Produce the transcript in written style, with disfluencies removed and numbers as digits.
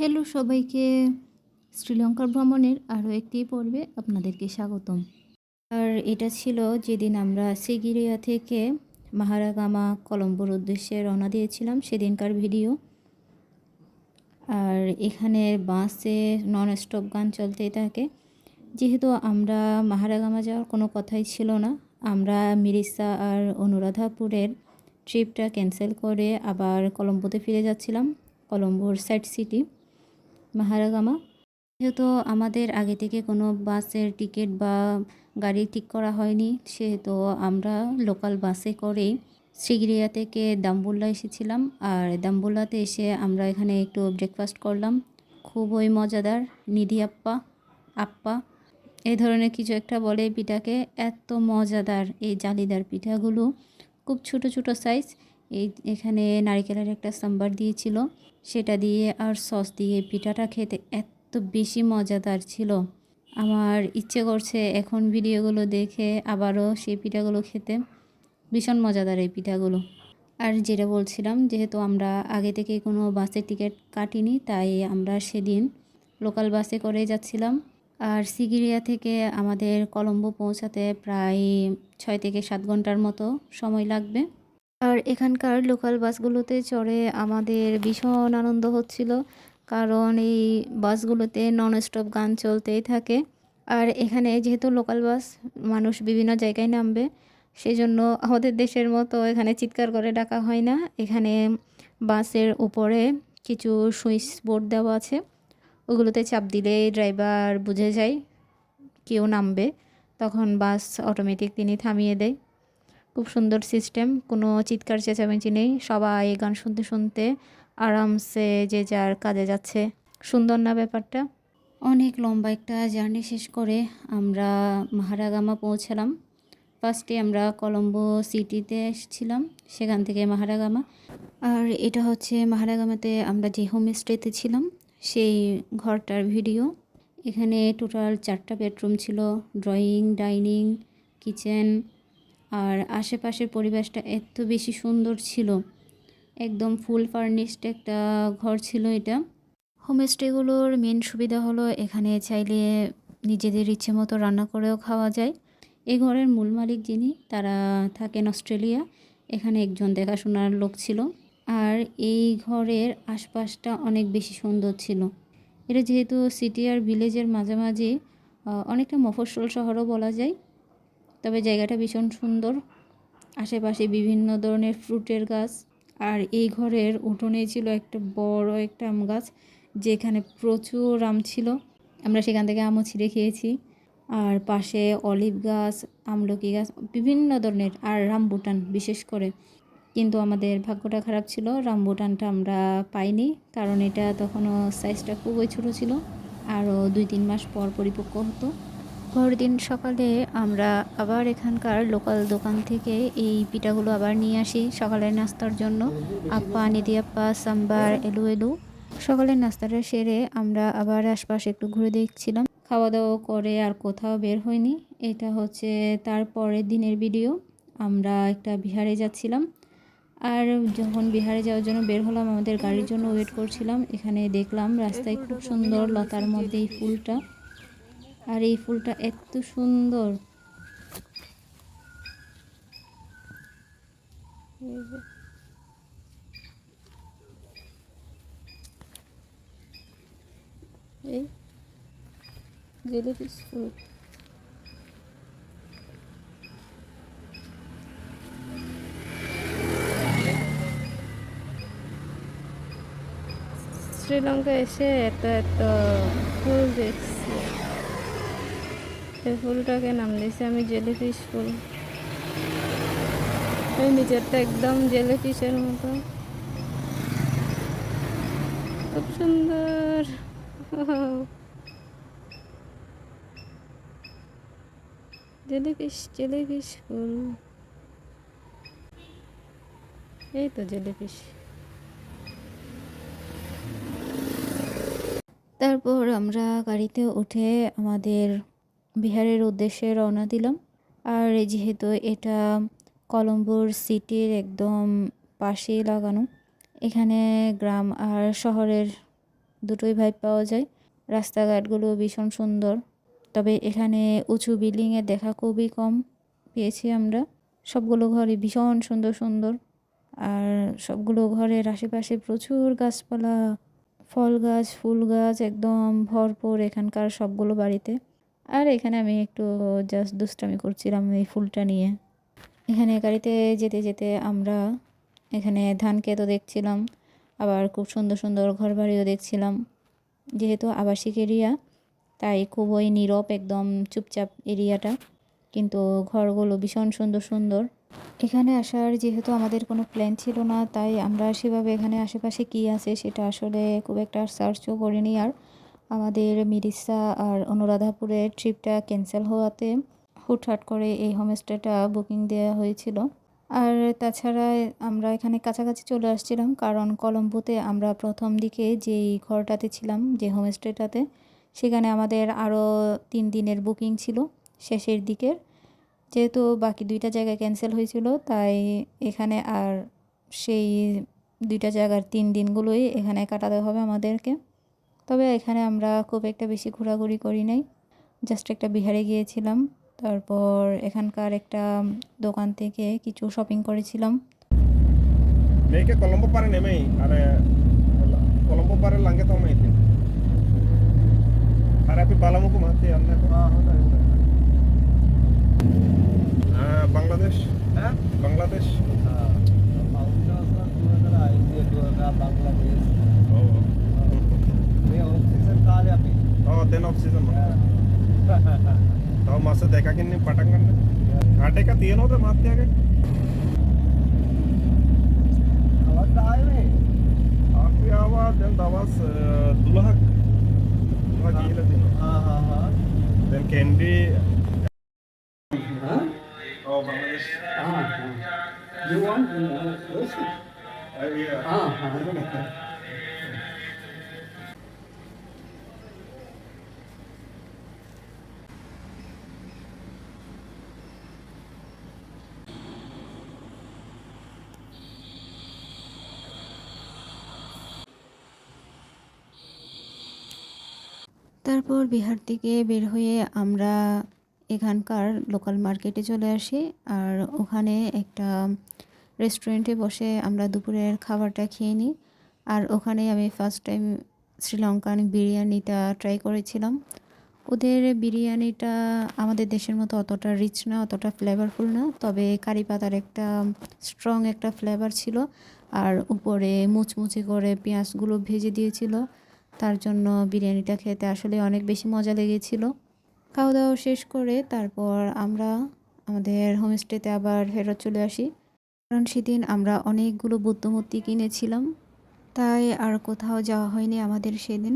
Hello সবাইকে, শ্রীলঙ্কা ভ্রমণের আরও একটি পর্বে আপনাদেরকে স্বাগতম। আর এটা ছিল যেদিন আমরা সিগিরিয়া থেকে মাহারাগামা কলম্বোর উদ্দেশ্যে রওনা দিয়েছিলাম সেদিনকার ভিডিও। আর এখানে বাসে নন স্টপ গান চলতেই থাকে। যেহেতু আমরা মাহারাগামা যাওয়ার কোনো কথাই ছিল না, আমরা মিরিসা আর অনুরাধাপুরের ট্রিপটা ক্যান্সেল করে আবার কলম্বোতে ফিরে যাচ্ছিলাম। কলম্বোর সাইড সিটি মাহারাগামা। যেহেতু আমাদের আগে থেকে কোনো বাসের টিকিট বা গাড়ি ঠিক করা হয়নি, সেহেতু আমরা লোকাল বাসে করেই সিগিরিয়া থেকে দাম্বুল্লা এসেছিলাম। আর দাম্বুল্লাতে এসে আমরা এখানে একটু ব্রেকফাস্ট করলাম। খুবই মজাদার, নিধি আপ্পা আপ্পা এই ধরনের কিছু একটা বলে পিঠাকে। এত মজাদার এই জালিদার পিঠাগুলো, খুব ছোট ছোট সাইজ। এখানে নারিকেলের একটা সাম্বার দিয়েছিল, সেটা দিয়ে আর সস দিয়ে পিঠাটা খেতে এত বেশি মজাদার ছিল। আমার ইচ্ছে করছে এখন ভিডিওগুলো দেখে আবারও সেই পিঠাগুলো খেতে। ভীষণ মজাদার এই পিঠাগুলো। আর যেটা বলছিলাম, যেহেতু আমরা আগে থেকে কোনো বাসের টিকিট কাটিনি, তাই আমরা সেদিন লোকাল বাসে করে যাচ্ছিলাম। আর সিগিরিয়া থেকে আমাদের কলম্বো পৌঁছাতে প্রায় 6 থেকে 7 ঘন্টার মতো সময় লাগবে। আর এখানকার লোকাল বাসগুলোতে চড়ে আমাদের ভীষণ আনন্দ হচ্ছিল, কারণ এই বাসগুলোতে নন স্টপ গান চলতেই থাকে। আর এখানে যেহেতু লোকাল বাস, মানুষ বিভিন্ন জায়গায় নামবে, সেজন্য আমাদের দেশের মতো এখানে চিৎকার করে ডাকা হয় না। এখানে বাসের উপরে কিছু সুইচ বোর্ড দেওয়া আছে, ওগুলোতে চাপ দিলে ড্রাইভার বুঝে যায় কেউ নামবে, তখন বাস অটোমেটিক তিনি থামিয়ে দেয়। খুব সুন্দর সিস্টেম, কোনো চিৎকার চেঁচামেচি নেই, সবাই গান শুনতে শুনতে আরামসে যে যার কাজে যাচ্ছে। সুন্দর না ব্যাপারটা? অনেক লম্বা একটা জার্নি শেষ করে আমরা মাহারাগামা পৌঁছালাম। ফার্স্টে আমরা কলম্বো সিটিতে এসেছিলাম, সেখান থেকে মাহারাগামা। আর এটা হচ্ছে মাহারাগামাতে আমরা যে হোমস্টেতে ছিলাম সেই ঘরটার ভিডিও। এখানে টোটাল 4টা বেডরুম ছিল, ড্রয়িং, ডাইনিং, কিচেন। আর আশেপাশের পরিবেশটা এত বেশি সুন্দর ছিল, একদম ফুল ফার্নিশড একটা ঘর ছিল এটা। হোমস্টেগুলোর মেন সুবিধা হলো এখানে চাইলে নিজেদের ইচ্ছে মতো রান্না করেও খাওয়া যায়। এই ঘরের মূল মালিক যিনি, তারা থাকেন অস্ট্রেলিয়া। এখানে একজন দেখাশোনার লোক ছিল। আর এই ঘরের আশপাশটা অনেক বেশি সুন্দর ছিল। এটা যেহেতু সিটি আর ভিলেজের মাঝামাঝি, অনেকটা মফস্বল শহরও বলা যায়, তবে জায়গাটা ভীষণ সুন্দর। আশেপাশে বিভিন্ন ধরনের ফ্রুটের গাছ। আর এই ঘরের উঠোনে ছিল একটা বড় একটা আম গাছ, যেখানে প্রচুর আম ছিল। আমরা সেখান থেকে আমও ছিঁড়ে খেয়েছি। আর পাশে অলিভ গাছ, আমলকি গাছ, বিভিন্ন ধরনের, আর রামবুটান বিশেষ করে। কিন্তু আমাদের ভাগ্যটা খারাপ ছিল, রামবুটানটা আমরা পাইনি, কারণ এটা তখনও সাইজটা খুবই ছোটো ছিল, আরও 2-3 মাস পর পরিপক্ক হতো। পরদিন সকালে আমরা আবার এখানকার লোকাল দোকান থেকে এই পিঠাগুলো আবার নিয়ে আসি সকালের নাস্তার জন্য। আপ্পা, নিধি আপ্পা, সাম্বার, এলু। সকালের নাস্তাটা সেরে আমরা আবার আশপাশে একটু ঘুরে দেখছিলাম। খাওয়া দাওয়া করে আর কোথাও বের হয়নি। এটা হচ্ছে তার পরের দিনের ভিডিও। আমরা একটা বিহারে যাচ্ছিলাম, আর যখন বিহারে যাওয়ার জন্য বের হলাম, আমাদের গাড়ির জন্য ওয়েট করছিলাম। এখানে দেখলাম রাস্তায় খুব সুন্দর লতার মধ্যে এই ফুলটা, আর এই ফুলটা এত সুন্দর। এই জেলিফিশ ফুল। শ্রীলঙ্কা এসে এত এত ফুল দেখছি। এই ফুলটাকে নাম দিয়েছি আমি জেলিফিশ ফুল। এই নিচেরটা একদম জেলিফিশের মতো, খুব সুন্দর। জেলিফিশ ফুল, এই তো জেলিফিশ। তারপর আমরা গাড়িতে উঠে আমাদের বিহারের উদ্দেশ্যে রওনা দিলাম। আর যেহেতু এটা কলম্বোর সিটির একদম পাশেই লাগানো, এখানে গ্রাম আর শহরের দুটোই ভাইব পাওয়া যায়। রাস্তাঘাটগুলো ভীষণ সুন্দর, তবে এখানে উঁচু বিল্ডিংয়ের দেখা খুবই কম পেয়েছি আমরা। সবগুলো ঘরই ভীষণ সুন্দর সুন্দর, আর সবগুলো ঘরের আশেপাশে প্রচুর গাছপালা, ফল গাছ, ফুল গাছ একদম ভরপুর এখানকার সবগুলো বাড়িতে। আর এখানে আমি একটু জাস্ট দুষ্টামি করছিলাম এই ফুলটা নিয়ে। এখানে গাড়িতে যেতে যেতে আমরা এখানে ধান ক্ষেতও দেখছিলাম, আবার খুব সুন্দর সুন্দর ঘরবাড়িও দেখছিলাম। যেহেতু আবাসিক এরিয়া, তাই খুবই নীরব, একদম চুপচাপ এরিয়াটা, কিন্তু ঘরগুলো ভীষণ সুন্দর সুন্দর। এখানে আসার যেহেতু আমাদের কোনো প্ল্যান ছিল না, তাই আমরা সেভাবে এখানে আশেপাশে কী আছে সেটা আসলে খুব একটা সার্চও করিনি। আর আমাদের মিরিসা আর অনুরাধাপুরের ট্রিপটা ক্যান্সেল হওয়াতে হুটহাট করে এই হোমস্টেটা বুকিং দেওয়া হয়েছিল। আর তাছাড়া আমরা এখানে কাছাকাছি চলে আসছিলাম, কারণ কলম্বোতে আমরা প্রথম দিকে যেই ঘরটাতে ছিলাম, যে হোমস্টেটাতে, সেখানে আমাদের আরও 3 দিনের বুকিং ছিল শেষের দিকের। যেহেতু বাকি 2টা জায়গা ক্যান্সেল হয়েছিল, তাই এখানে আর সেই 2টা জায়গার 3 দিনগুলোই এখানে কাটাতে হবে আমাদেরকে। তবে এখানে আমরা খুব একটা বেশি ঘোরাঘুরি করি নাই, জাস্ট একটা বিহারে গিয়েছিলাম, তারপর এখানকার একটা দোকান থেকে কিছু শপিং করেছিলাম। Mereka Colombo pare nemai, are Colombo pare langge tau mai tin. Are api balamu ko mati anna ko. Bangladesh. Bangladesh. Oh, then off season man. Tau masa dekha kinni patangan. Ghate ka tiyan hote mati age. Api awas then dawas dulhak gila din. Then candy. Oh, Bangladesh. You want whiskey? Yeah. তারপর বিহার থেকে বের হয়ে আমরা এখানকার local মার্কেটে চলে আসি, আর ওখানে একটা রেস্টুরেন্টে বসে আমরা দুপুরের খাবারটা খেয়ে নিই। আর ওখানে আমি ফার্স্ট টাইম শ্রীলঙ্কান বিরিয়ানিটা ট্রাই করেছিলাম। ওদের বিরিয়ানিটা আমাদের দেশের মতো অতটা রিচ না, অতটা ফ্লেভারফুল না, তবে কারি পাতার একটা স্ট্রং একটা ফ্লেভার ছিল, আর উপরে মুচমুচে করে পেঁয়াজগুলো ভেজে দিয়েছিল। তার জন্য বিরিয়ানিটা খেতে আসলে অনেক বেশি মজা লেগেছিল। খাওয়া দাওয়া শেষ করে তারপর আমরা আমাদের হোমস্টেতে আবার ফেরত চলে আসি, কারণ সেদিন আমরা অনেকগুলো বুদ্ধ মূর্তি কিনেছিলাম, তাই আর কোথাও যাওয়া হয়নি আমাদের সেদিন।